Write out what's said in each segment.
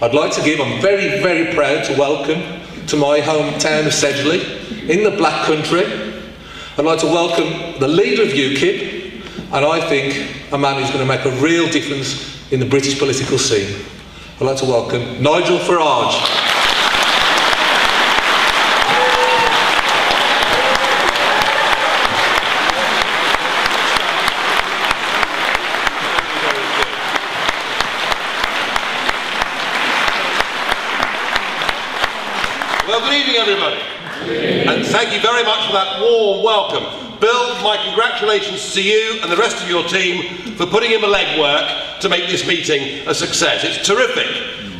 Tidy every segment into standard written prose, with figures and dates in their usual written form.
I'd like to give, I'm very, very proud to welcome to my hometown of Sedgley, in the Black Country. I'd like to welcome the leader of UKIP, and I think a man who's going to make a real difference in the British political scene. I'd like to welcome Nigel Farage. Well, good evening, everybody. And thank you very much for that warm welcome. Bill, my congratulations to you and the rest of your team for putting in the legwork to make this meeting a success. It's terrific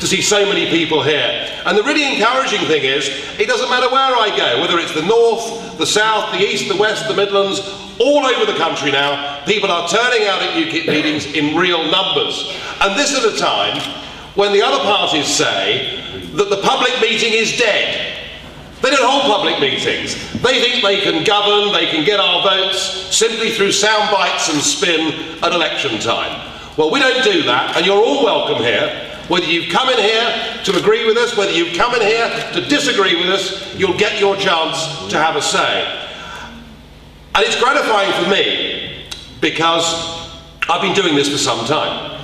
to see so many people here. And the really encouraging thing is, it doesn't matter where I go, whether it's the north, the south, the east, the west, the Midlands, all over the country now, people are turning out at UKIP meetings in real numbers. And this at a time when the other parties say that the public meeting is dead. They don't hold public meetings. They think they can govern, they can get our votes simply through sound bites and spin at election time. Well, we don't do that, and you're all welcome here. Whether you've come in here to agree with us, whether you've come in here to disagree with us, you'll get your chance to have a say. And it's gratifying for me because I've been doing this for some time.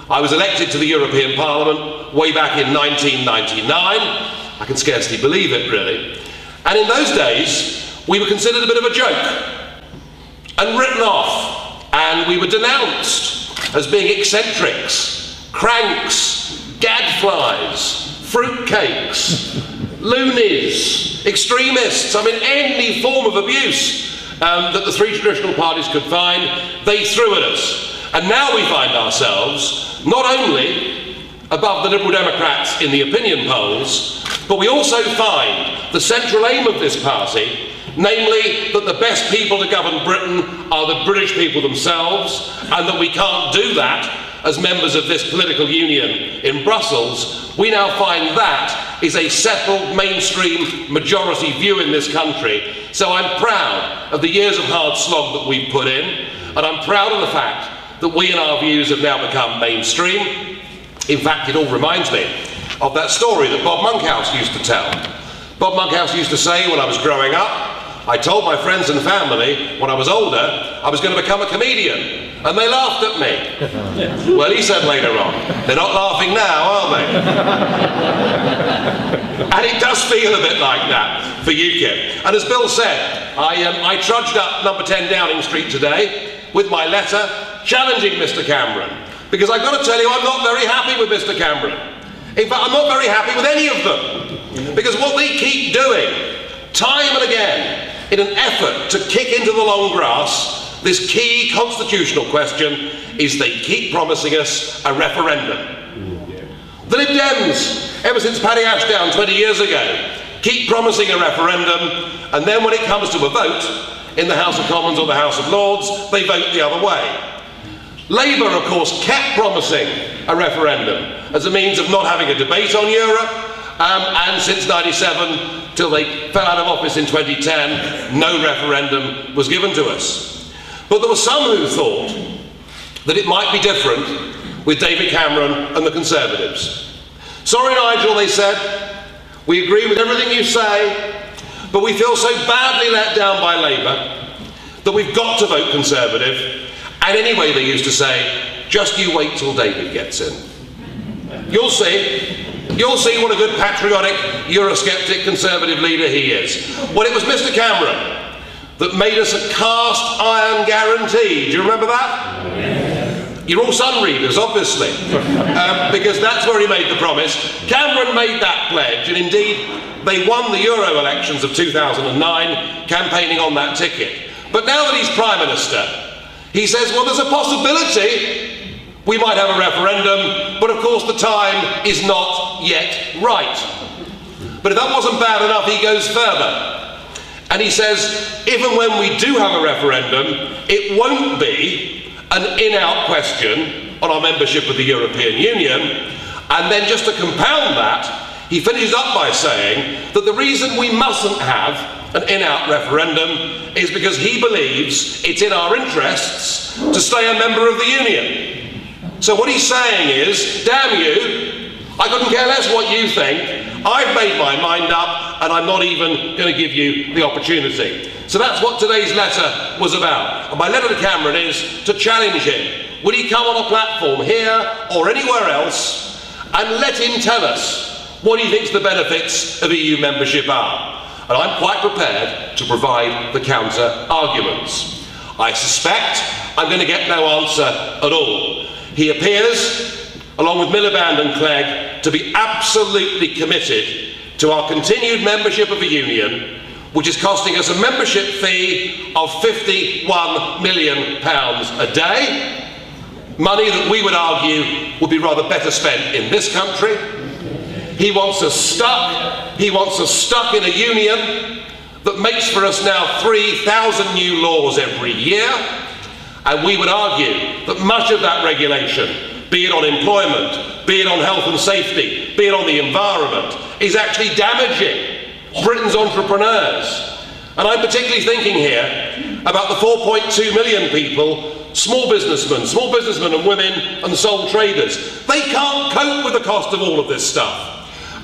I was elected to the European Parliament way back in 1999. I can scarcely believe it, really. And in those days, we were considered a bit of a joke and written off, and we were denounced as being eccentrics, cranks, gadflies, fruitcakes, loonies, extremists. I mean, any form of abuse that the three traditional parties could find, they threw at us. And now we find ourselves not only above the Liberal Democrats in the opinion polls, but we also find the central aim of this party, namely that the best people to govern Britain are the British people themselves, and that we can't do that as members of this political union in Brussels. We now find that is a settled mainstream majority view in this country. So I'm proud of the years of hard slog that we've put in, and I'm proud of the fact that we and our views have now become mainstream. In fact, it all reminds me of that story that Bob Monkhouse used to tell. Bob Monkhouse used to say when I was growing up, I told my friends and family when I was older I was going to become a comedian, and they laughed at me. Well, he said later on, they're not laughing now, are they? And it does feel a bit like that for UKIP. And as Bill said, I trudged up number 10 Downing Street today with my letter challenging Mr. Cameron, because I've got to tell you, I'm not very happy with Mr. Cameron. In fact, I'm not very happy with any of them, because what they keep doing, time and again, in an effort to kick into the long grass this key constitutional question, is they keep promising us a referendum. The Lib Dems, ever since Paddy Ashdown 20 years ago, keep promising a referendum, and then when it comes to a vote, in the House of Commons or the House of Lords, they vote the other way. Labour, of course, kept promising a referendum as a means of not having a debate on Europe, and since '97, till they fell out of office in 2010, no referendum was given to us. But there were some who thought that it might be different with David Cameron and the Conservatives. Sorry, Nigel, they said, we agree with everything you say, but we feel so badly let down by Labour that we've got to vote Conservative. And anyway, they used to say, just you wait till David gets in. You'll see what a good patriotic, Eurosceptic Conservative leader he is. Well, it was Mr. Cameron that made us a cast iron guarantee. Do you remember that? Yes. You're all Sun readers, obviously, because that's where he made the promise. Cameron made that pledge, and indeed, they won the Euro elections of 2009, campaigning on that ticket. But now that he's Prime Minister, he says, well, there's a possibility we might have a referendum, but of course the time is not yet right. But if that wasn't bad enough, he goes further. And he says, if and when we do have a referendum, it won't be an in-out question on our membership of the European Union. And then just to compound that, he finishes up by saying that the reason we mustn't have an in-out referendum is because he believes it's in our interests to stay a member of the Union. So what he's saying is, damn you, I couldn't care less what you think. I've made my mind up, and I'm not even going to give you the opportunity. So that's what today's letter was about. And my letter to Cameron is to challenge him. Will he come on a platform here or anywhere else and let him tell us what he thinks the benefits of EU membership are? And I'm quite prepared to provide the counter arguments. I suspect I'm going to get no answer at all. He appears, along with Miliband and Clegg, to be absolutely committed to our continued membership of a union, which is costing us a membership fee of £51 million a day, money that we would argue would be rather better spent in this country. He wants us stuck in a union that makes for us now 3,000 new laws every year, and we would argue that much of that regulation, be it on employment, be it on health and safety, be it on the environment, is actually damaging Britain's entrepreneurs. And I'm particularly thinking here about the 4.2 million people, small businessmen and women and sole traders. They can't cope with the cost of all of this stuff.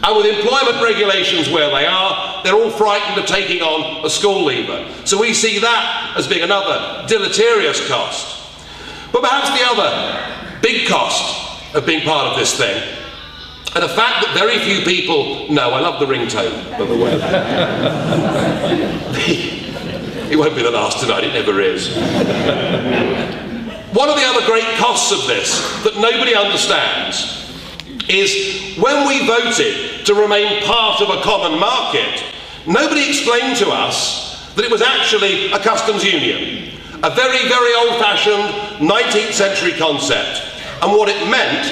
And with employment regulations where they are, they're all frightened of taking on a school leaver. So we see that as being another deleterious cost. But perhaps the other big cost of being part of this thing, and a fact that very few people know. I love the ringtone, by the way. It won't be the last tonight, it never is. One of the other great costs of this that nobody understands is when we voted to remain part of a common market, nobody explained to us that it was actually a customs union, a very, very old-fashioned 19th century concept. And what it meant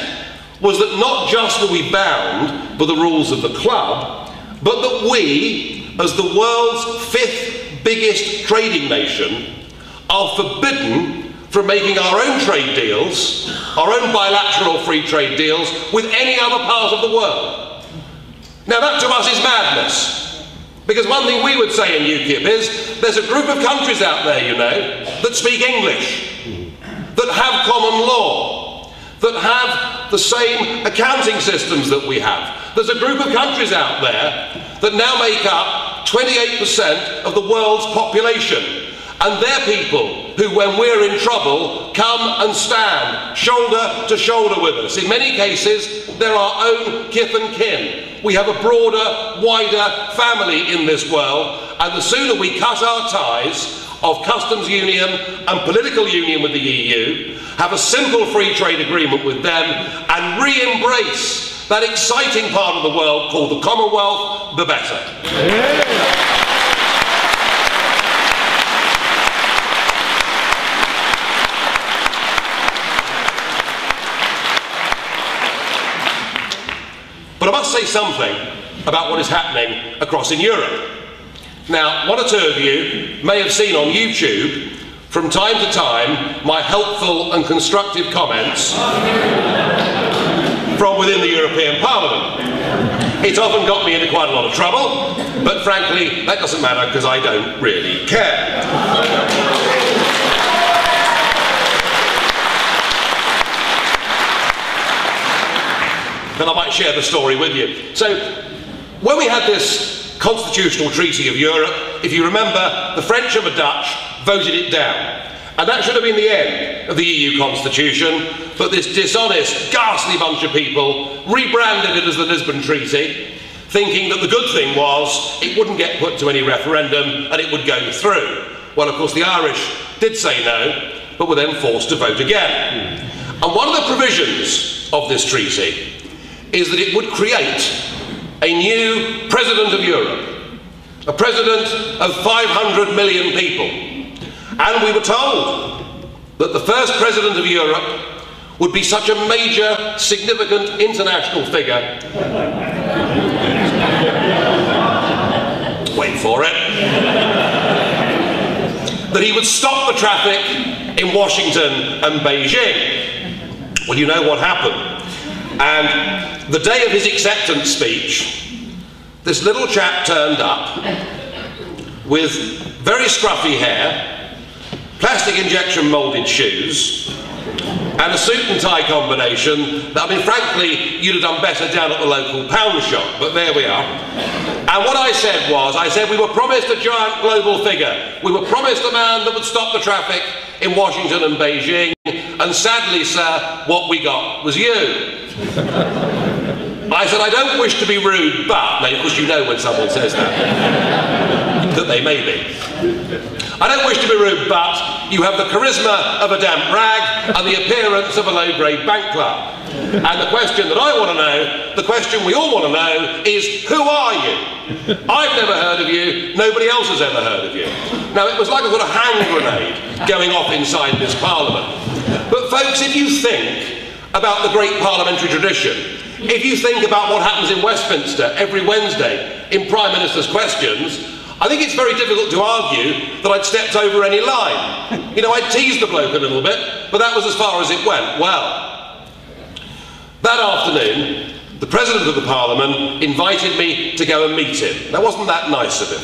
was that not just were we bound by the rules of the club, but that we, as the world's 5th biggest trading nation, are forbidden from making our own trade deals, our own bilateral free trade deals, with any other part of the world. Now that to us is madness, because one thing we would say in UKIP is there's a group of countries out there, you know, that speak English, that have common law, that have the same accounting systems that we have. There's a group of countries out there that now make up 28% of the world's population. And they're people who, when we're in trouble, come and stand shoulder to shoulder with us. In many cases, they're our own kith and kin. We have a broader, wider family in this world, and the sooner we cut our ties of customs union and political union with the EU, have a simple free trade agreement with them, and re-embrace that exciting part of the world called the Commonwealth, the better. Yeah. But I must say something about what is happening across in Europe. Now, one or two of you may have seen on YouTube, from time to time, my helpful and constructive comments from within the European Parliament. It's often got me into quite a lot of trouble, but frankly, that doesn't matter because I don't really care. Then I might share the story with you. So, when we had this constitutional treaty of Europe, if you remember, the French and the Dutch voted it down. And that should have been the end of the EU constitution, but this dishonest, ghastly bunch of people rebranded it as the Lisbon Treaty, thinking that the good thing was it wouldn't get put to any referendum and it would go through. Well, of course, the Irish did say no, but were then forced to vote again. And one of the provisions of this treaty is that it would create a new President of Europe, a President of 500 million people. And we were told that the first President of Europe would be such a major, significant international figure. Wait for it. That he would stop the traffic in Washington and Beijing. Well, you know what happened. And the day of his acceptance speech, this little chap turned up with very scruffy hair, plastic injection moulded shoes, and a suit and tie combination that, I mean, frankly, you'd have done better down at the local pound shop, but there we are. And what I said was, we were promised a giant global figure. We were promised a man that would stop the traffic in Washington and Beijing, and sadly, sir, what we got was you. I said, I don't wish to be rude, but, now of course you know when someone says that they may be. I don't wish to be rude, but you have the charisma of a damp rag and the appearance of a low-grade bank clerk. And the question that I want to know, the question we all want to know, is who are you? I've never heard of you, nobody else has ever heard of you. Now, it was like a sort of hand grenade going off inside this Parliament. But folks, if you think about the great parliamentary tradition, if you think about what happens in Westminster every Wednesday in Prime Minister's questions, I think it's very difficult to argue that I'd stepped over any line. You know, I'd teased the bloke a little bit, but that was as far as it went. Well, that afternoon, the President of the Parliament invited me to go and meet him. Now, wasn't that nice of him?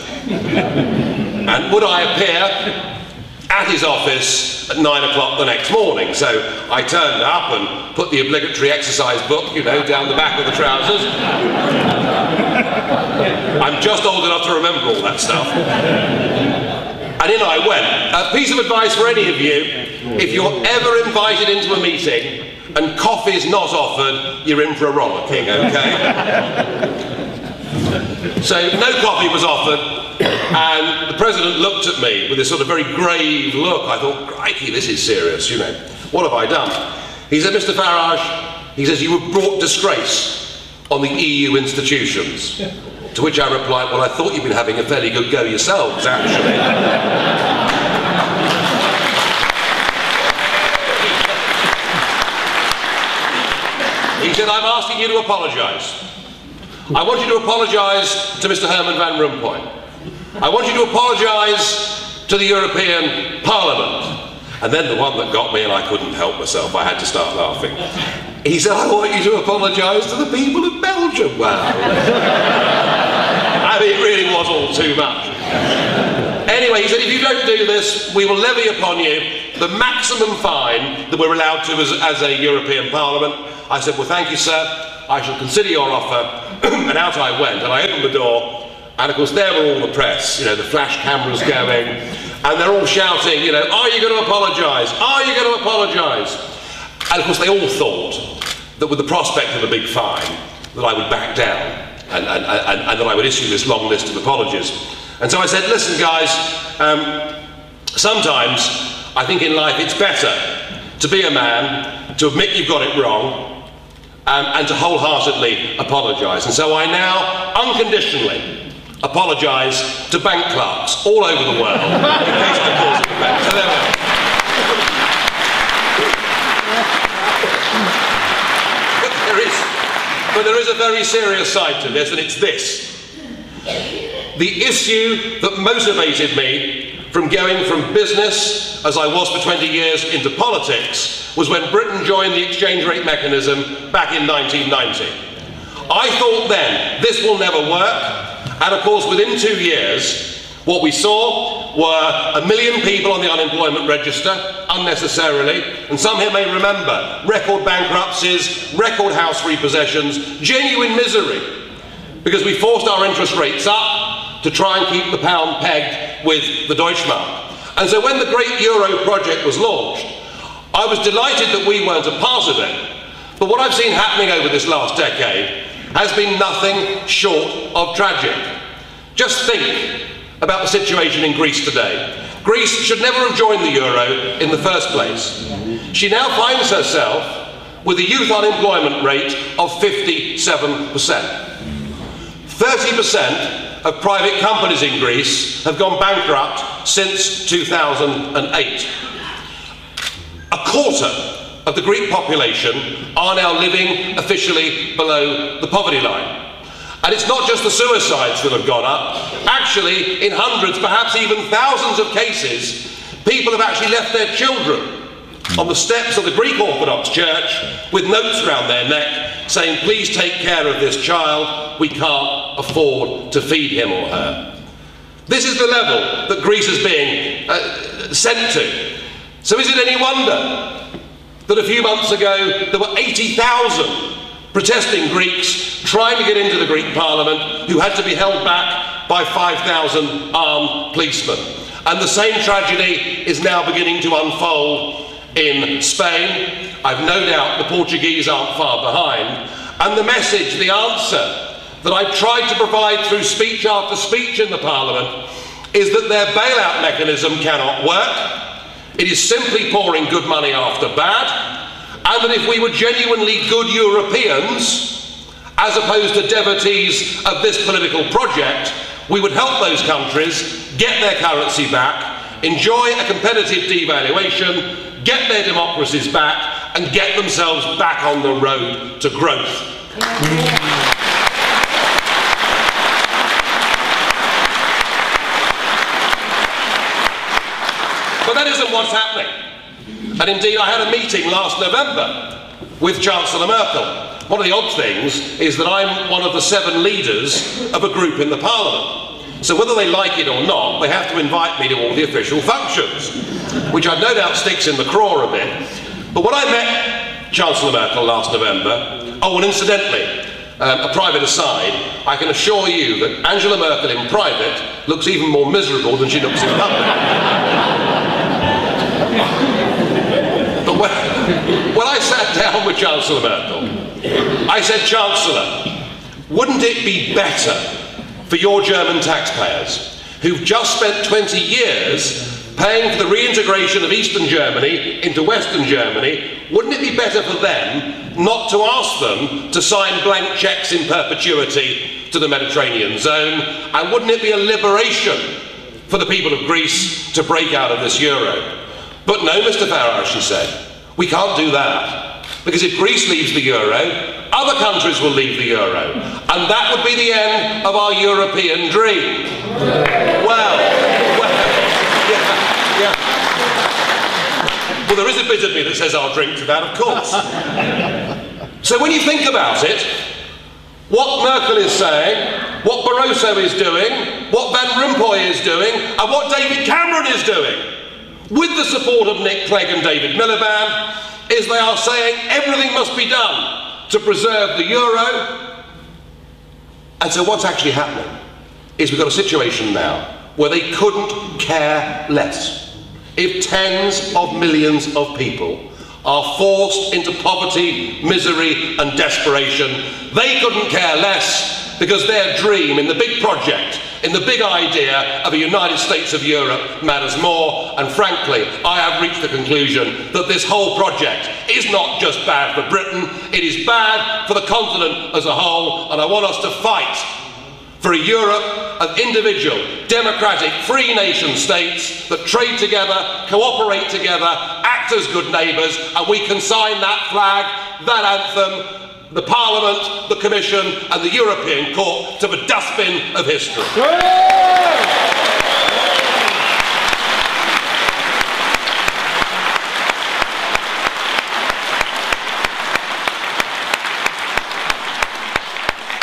And would I appear at his office at 9 o'clock the next morning? So I turned up and put the obligatory exercise book, you know, down the back of the trousers. I'm just old enough to remember all that stuff. And in I went. A piece of advice for any of you: if you're ever invited into a meeting and coffee's not offered, you're in for a rollicking, okay? So no coffee was offered, and the President looked at me with this sort of very grave look. I thought, crikey, this is serious, you know. What have I done? He said, Mr. Farage, he says, you have brought disgrace on the EU institutions. To which I replied, well, I thought you'd been having a fairly good go yourselves, actually. He said, I'm asking you to apologise. I want you to apologise to Mr. Herman Van Rompuy. I want you to apologise to the European Parliament. And then the one that got me, and I couldn't help myself, I had to start laughing. He said, I want you to apologise to the people of Belgium. Wow. I mean, it really was all too much. Anyway, he said, if you don't do this, we will levy upon you the maximum fine that we're allowed to as a European Parliament. I said, well, thank you, sir. I shall consider your offer. And out I went, and I opened the door, and of course there were all the press, you know, the flash cameras going, and they're all shouting, you know, are you going to apologise? Are you going to apologise? And of course they all thought that with the prospect of a big fine, that I would back down, and that I would issue this long list of apologies. And so I said, listen guys, sometimes I think in life it's better to be a man, to admit you've got it wrong, and to wholeheartedly apologise. And so I now, unconditionally, apologise to bank clerks all over the world in case of the cause of offence. So there we are. But there is a very serious side to this, and it's this. The issue that motivated me from going from business, as I was for 20 years, into politics, was when Britain joined the exchange rate mechanism back in 1990. I thought then, this will never work, and of course within 2 years, what we saw were 1 million people on the unemployment register, unnecessarily, and some here may remember, record bankruptcies, record house repossessions, genuine misery, because we forced our interest rates up to try and keep the pound pegged with the Deutschmark. And so when the great Euro project was launched, I was delighted that we weren't a part of it. But what I've seen happening over this last decade has been nothing short of tragic. Just think about the situation in Greece today. Greece should never have joined the Euro in the first place. She now finds herself with a youth unemployment rate of 57%. 30% of private companies in Greece have gone bankrupt since 2008. A quarter of the Greek population are now living officially below the poverty line. And it's not just the suicides that have gone up. Actually, in hundreds, perhaps even thousands of cases, people have actually left their children on the steps of the Greek Orthodox Church with notes round their neck saying, please take care of this child, we can't afford to feed him or her. This is the level that Greece is being sent to. So is it any wonder that a few months ago there were 80,000 protesting Greeks trying to get into the Greek parliament who had to be held back by 5,000 armed policemen. And the same tragedy is now beginning to unfold in Spain. I've no doubt the Portuguese aren't far behind. And the message, the answer that I've tried to provide through speech after speech in the parliament is that their bailout mechanism cannot work. It is simply pouring good money after bad. And that if we were genuinely good Europeans, as opposed to devotees of this political project, we would help those countries get their currency back, enjoy a competitive devaluation, get their democracies back, and get themselves back on the road to growth. But that isn't what's happening. And indeed, I had a meeting last November with Chancellor Merkel. One of the odd things is that I'm one of the 7 leaders of a group in the Parliament. So whether they like it or not, they have to invite me to all the official functions, which I've no doubt sticks in the craw a bit. But when I met Chancellor Merkel last November, oh, and incidentally, a private aside, I can assure you that Angela Merkel in private looks even more miserable than she looks in public. But when I sat down with Chancellor Merkel, I said, Chancellor, wouldn't it be better for your German taxpayers, who've just spent 20 years paying for the reintegration of Eastern Germany into Western Germany, wouldn't it be better for them not to ask them to sign blank cheques in perpetuity to the Mediterranean zone? And wouldn't it be a liberation for the people of Greece to break out of this euro? But no, Mr. Farage, she said, we can't do that. Because if Greece leaves the euro, other countries will leave the euro. And that would be the end of our European dream. Well, yeah. Well, there is a bit of me that says I'll drink to that, of course. So when you think about it, what Merkel is saying, what Barroso is doing, what Van Rompuy is doing, and what David Cameron is doing, with the support of Nick Clegg and David Miliband, is they are saying everything must be done to preserve the euro. And so what's actually happening is we've got a situation now where they couldn't care less. If tens of millions of people are forced into poverty, misery and desperation, they couldn't care less, because their dream in the big project, in the big idea of a United States of Europe matters more. And frankly, I have reached the conclusion that this whole project is not just bad for Britain, it is bad for the continent as a whole, and I want us to fight for a Europe of individual, democratic, free nation states that trade together, cooperate together, act as good neighbours, and we can sign that flag, that anthem, the Parliament, the Commission and the European Court to the dustbin of history.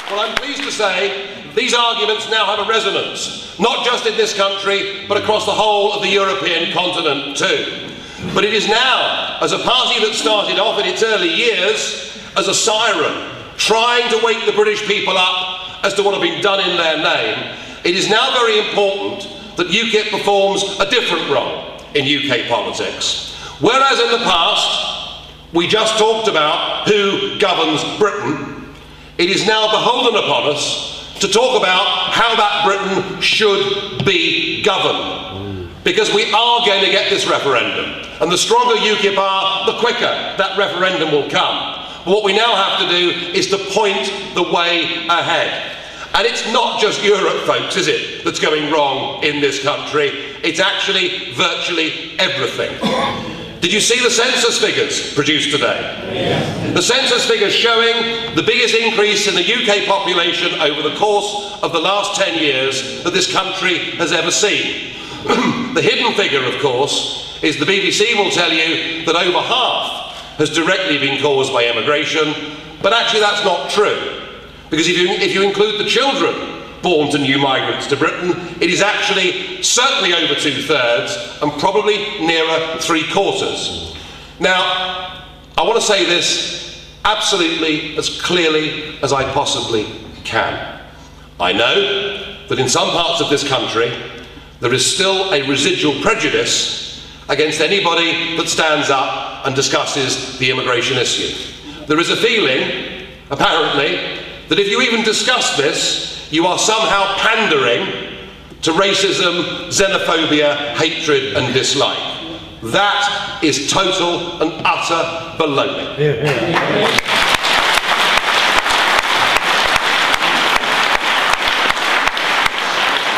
Well, I'm pleased to say these arguments now have a resonance, not just in this country, but across the whole of the European continent too. But it is now, as a party that started off in its early years as a siren, trying to wake the British people up as to what had been done in their name, it is now very important that UKIP performs a different role in UK politics. Whereas in the past, we just talked about who governs Britain, it is now beholden upon us to talk about how that Britain should be governed. Because we are going to get this referendum, and the stronger UKIP are, the quicker that referendum will come. But what we now have to do is to point the way ahead. And it's not just Europe, folks, is it, that's going wrong in this country? It's actually virtually everything. Did you see the census figures produced today? Yes. The census figures showing the biggest increase in the UK population over the course of the last 10 years that this country has ever seen. The hidden figure, of course, is the BBC will tell you that over half has directly been caused by immigration, but actually that's not true. Because if you include the children born to new migrants to Britain, it is actually certainly over 2/3 and probably nearer 3/4. Now, I want to say this absolutely as clearly as I possibly can. I know that in some parts of this country there is still a residual prejudice against anybody that stands up and discusses the immigration issue. There is a feeling, apparently, that if you even discuss this, you are somehow pandering to racism, xenophobia, hatred and dislike. That is total and utter baloney.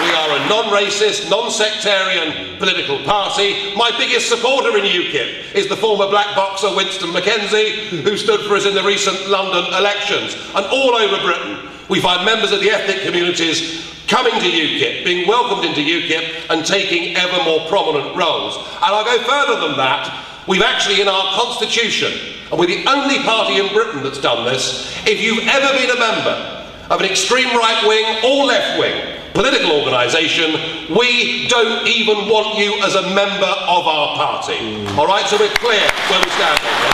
We are a non-racist, non-sectarian political party. My biggest supporter in UKIP is the former black boxer Winston McKenzie, who stood for us in the recent London elections. And all over Britain, we find members of the ethnic communities coming to UKIP, being welcomed into UKIP and taking ever more prominent roles. And I'll go further than that. We've actually, in our constitution, and we're the only party in Britain that's done this, if you've ever been a member of an extreme right-wing or left-wing political organisation, we don't even want you as a member of our party. All right, so we're clear where we stand on this.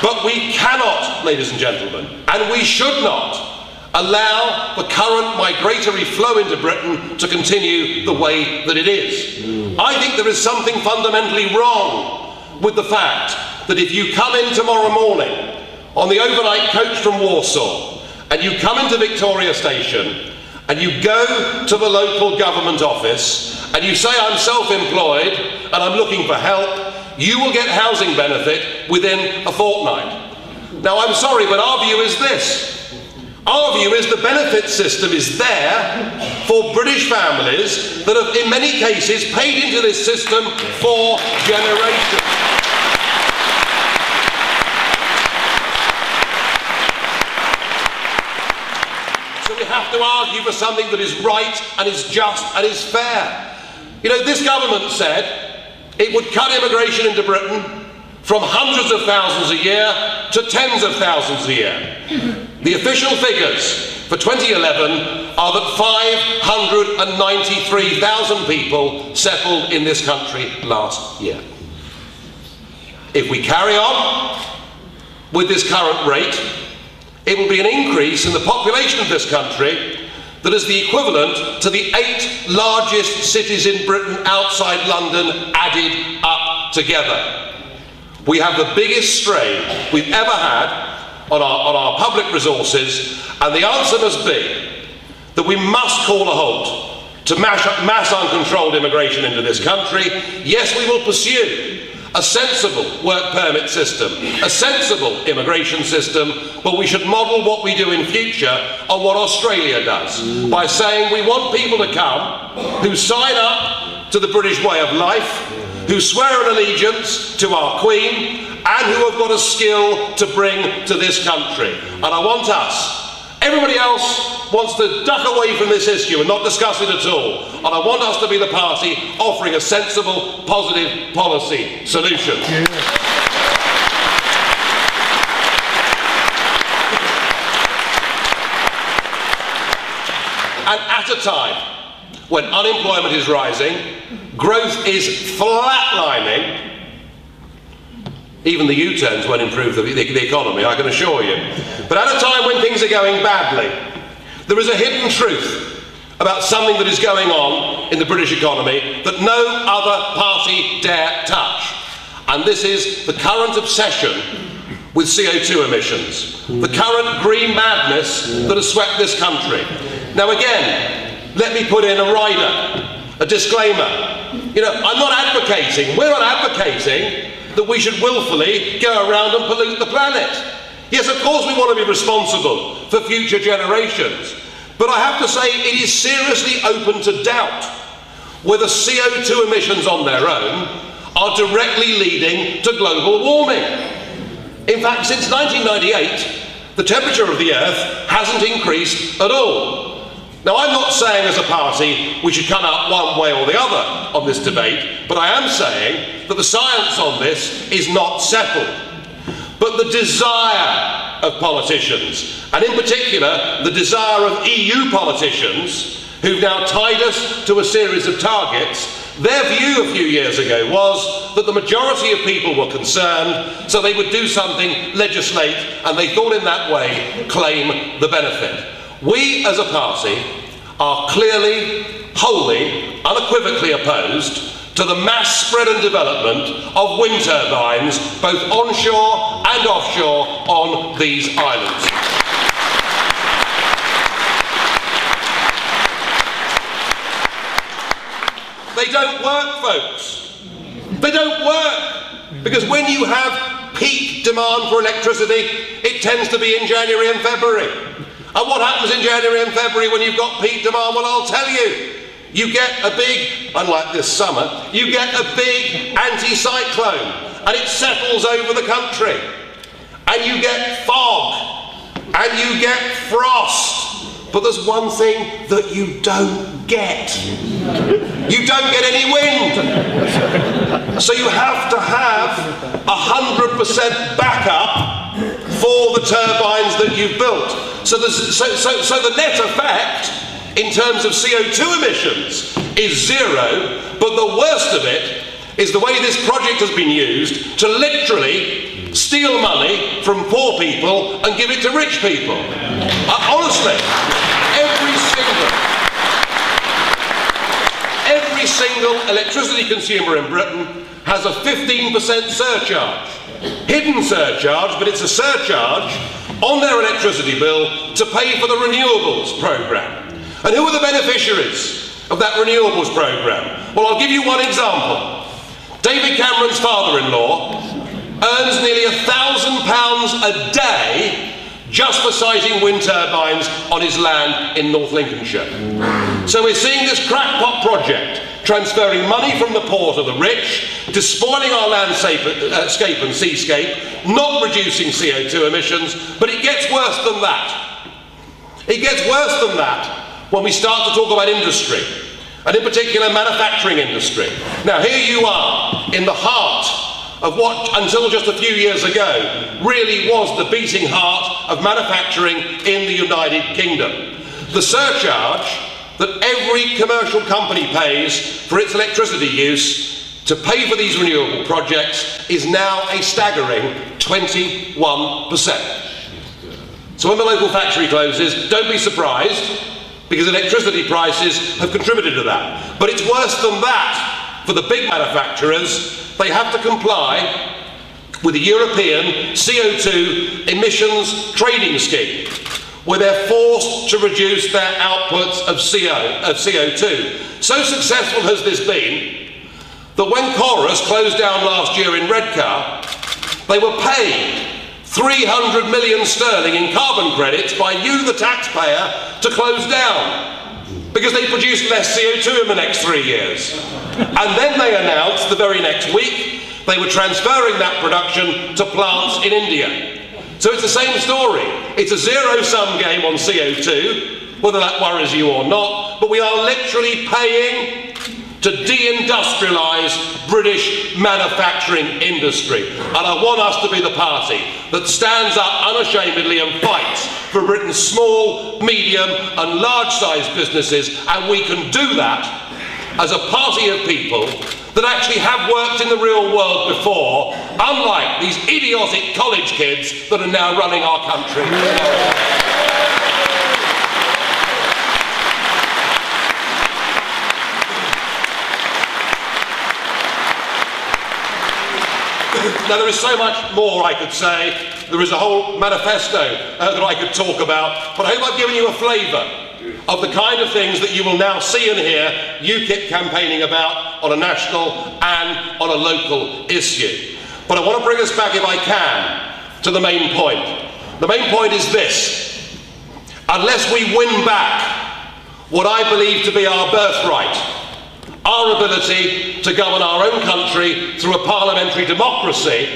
But we cannot, ladies and gentlemen, and we should not, allow the current migratory flow into Britain to continue the way that it is. I think there is something fundamentally wrong with the fact that if you come in tomorrow morning on the overnight coach from Warsaw and you come into Victoria Station and you go to the local government office and you say, I'm self-employed and I'm looking for help, you will get housing benefit within a fortnight. Now, I'm sorry, but our view is this. Our view is the benefit system is there for British families that have, in many cases, paid into this system for generations. So we have to argue for something that is right and is just and is fair. You know, this government said it would cut immigration into Britain from hundreds of thousands a year to tens of thousands a year. The official figures for 2011 are that 593,000 people settled in this country last year. If we carry on with this current rate, it will be an increase in the population of this country that is the equivalent to the 8 largest cities in Britain outside London added up together. We have the biggest strain we've ever had on our public resources, and the answer must be that we must call a halt to mass uncontrolled immigration into this country. Yes, we will pursue a sensible work permit system, a sensible immigration system, but we should model what we do in future on what Australia does, by saying we want people to come who sign up to the British way of life, who swear an allegiance to our Queen, and who have got a skill to bring to this country. And I want us, everybody else wants to duck away from this issue and not discuss it at all, and I want us to be the party offering a sensible, positive policy solution. And at a time when unemployment is rising, growth is flatlining. Even the U-turns won't improve the economy, I can assure you. But at a time when things are going badly, there is a hidden truth about something that is going on in the British economy that no other party dare touch. And this is the current obsession with CO2 emissions, the current green madness that has swept this country. Now again, let me put in a rider, a disclaimer. You know, I'm not advocating, we're not advocating that we should willfully go around and pollute the planet. Yes, of course we want to be responsible for future generations, but I have to say it is seriously open to doubt whether CO2 emissions on their own are directly leading to global warming. In fact, since 1998, the temperature of the Earth hasn't increased at all. Now, I'm not saying as a party we should come out one way or the other on this debate, but I am saying that the science on this is not settled. But the desire of politicians, and in particular the desire of EU politicians, who've now tied us to a series of targets, Their view a few years ago was that the majority of people were concerned, so they would do something, legislate, and they thought in that way claim the benefit. We as a party are clearly, wholly, unequivocally opposed to the mass spread and development of wind turbines, both onshore and offshore on these islands. They don't work, folks. They don't work. Because when you have peak demand for electricity, it tends to be in January and February. And what happens in January and February when you've got peak demand? Well, I'll tell you. You get a big, unlike this summer, you get a big anti-cyclone, and it settles over the country. And you get fog, and you get frost. But there's one thing that you don't get. You don't get any wind. So you have to have 100% backup for the turbines that you've built. So the net effect in terms of CO2 emissions is zero, but the worst of it is the way this project has been used to literally steal money from poor people and give it to rich people. Honestly, every single electricity consumer in Britain has a 15% surcharge. Hidden surcharge, but it's a surcharge on their electricity bill to pay for the renewables programme. And who are the beneficiaries of that renewables programme? Well, I'll give you one example. David Cameron's father-in-law earns nearly £1,000 a day just for siting wind turbines on his land in North Lincolnshire. So we're seeing this crackpot project transferring money from the poor to the rich, despoiling our landscape and seascape, not reducing CO2 emissions, but it gets worse than that. It gets worse than that when we start to talk about industry, and in particular manufacturing industry. Now here you are in the heart of what, until just a few years ago, really was the beating heart of manufacturing in the United Kingdom. The surcharge that every commercial company pays for its electricity use to pay for these renewable projects is now a staggering 21%. So when the local factory closes, don't be surprised, because electricity prices have contributed to that. But it's worse than that for the big manufacturers. They have to comply with the European CO2 emissions trading scheme, where they're forced to reduce their outputs of CO2. So successful has this been that when Chorus closed down last year in Redcar, they were paid 300 million sterling in carbon credits by you, the taxpayer, to close down, because they produced less CO2 in the next 3 years. And then they announced the very next week they were transferring that production to plants in India. So it's the same story. It's a zero-sum game on CO2, whether that worries you or not, but we are literally paying to deindustrialise British manufacturing industry. And I want us to be the party that stands up unashamedly and fights for Britain's small, medium and large-sized businesses, and we can do that as a party of people that actually have worked in the real world before, unlike these idiotic college kids that are now running our country. Now there is so much more I could say. There is a whole manifesto that I could talk about, but I hope I've given you a flavour of the kind of things that you will now see and hear UKIP campaigning about on a national and on a local issue. But I want to bring us back, if I can, to the main point. The main point is this: unless we win back what I believe to be our birthright, our ability to govern our own country through a parliamentary democracy,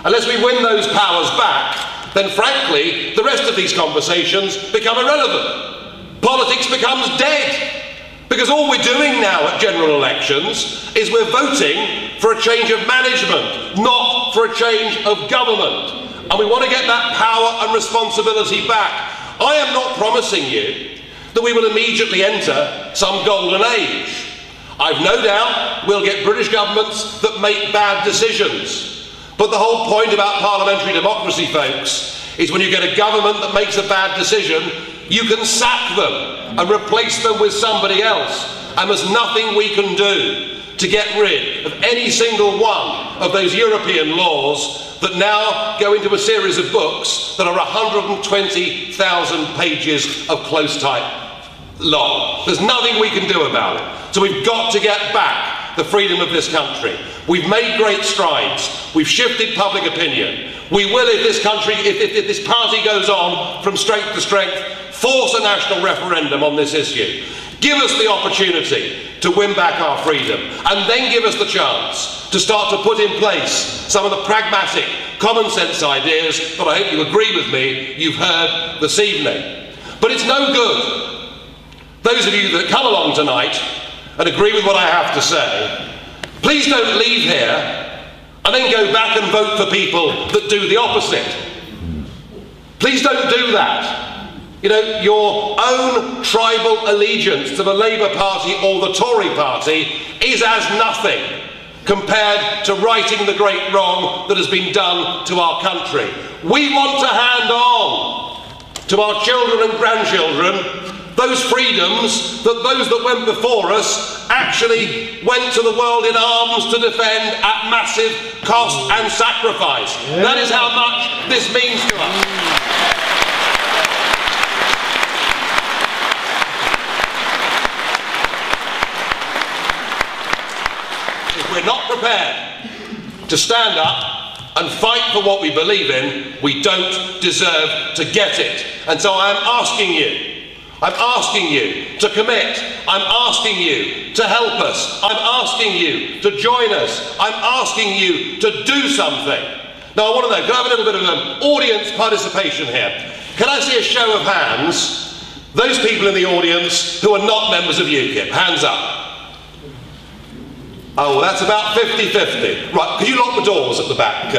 unless we win those powers back, then frankly the rest of these conversations become irrelevant. Politics becomes dead, because all we're doing now at general elections is we're voting for a change of management, not for a change of government. And we want to get that power and responsibility back. I am not promising you that we will immediately enter some golden age. I've no doubt we'll get British governments that make bad decisions. But the whole point about parliamentary democracy, folks, is when you get a government that makes a bad decision, you can sack them and replace them with somebody else. And there's nothing we can do to get rid of any single one of those European laws that now go into a series of books that are 120,000 pages of close type long. There's nothing we can do about it. So we've got to get back the freedom of this country. We've made great strides. We've shifted public opinion. We will, if this country, if this party goes on from strength to strength, force a national referendum on this issue. Give us the opportunity to win back our freedom, and then give us the chance to start to put in place some of the pragmatic, common sense ideas that I hope you agree with me you've heard this evening. But it's no good. Those of you that come along tonight and agree with what I have to say, please don't leave here and then go back and vote for people that do the opposite. Please don't do that. You know, your own tribal allegiance to the Labour Party or the Tory Party is as nothing compared to righting the great wrong that has been done to our country. We want to hand on to our children and grandchildren those freedoms that those that went before us actually went to the world in arms to defend at massive cost and sacrifice. Yeah. That is how much this means to us. If we're not prepared to stand up and fight for what we believe in, we don't deserve to get it. And so I'm asking you to commit. I'm asking you to help us. I'm asking you to join us. I'm asking you to do something. Now I want to know, can I have a little bit of audience participation here? Can I see a show of hands? Those people in the audience who are not members of UKIP, hands up. Oh, that's about 50-50. Right, can you lock the doors at the back,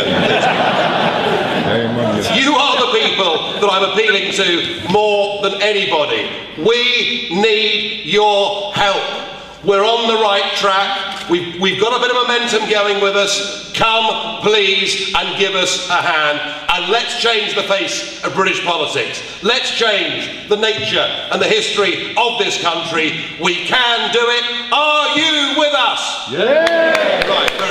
You are the people that I'm appealing to more than anybody. We need your help. We're on the right track. We've got a bit of momentum going with us. Come, please, and give us a hand. And let's change the face of British politics. Let's change the nature and the history of this country. We can do it. Are you with us? Yeah! Right.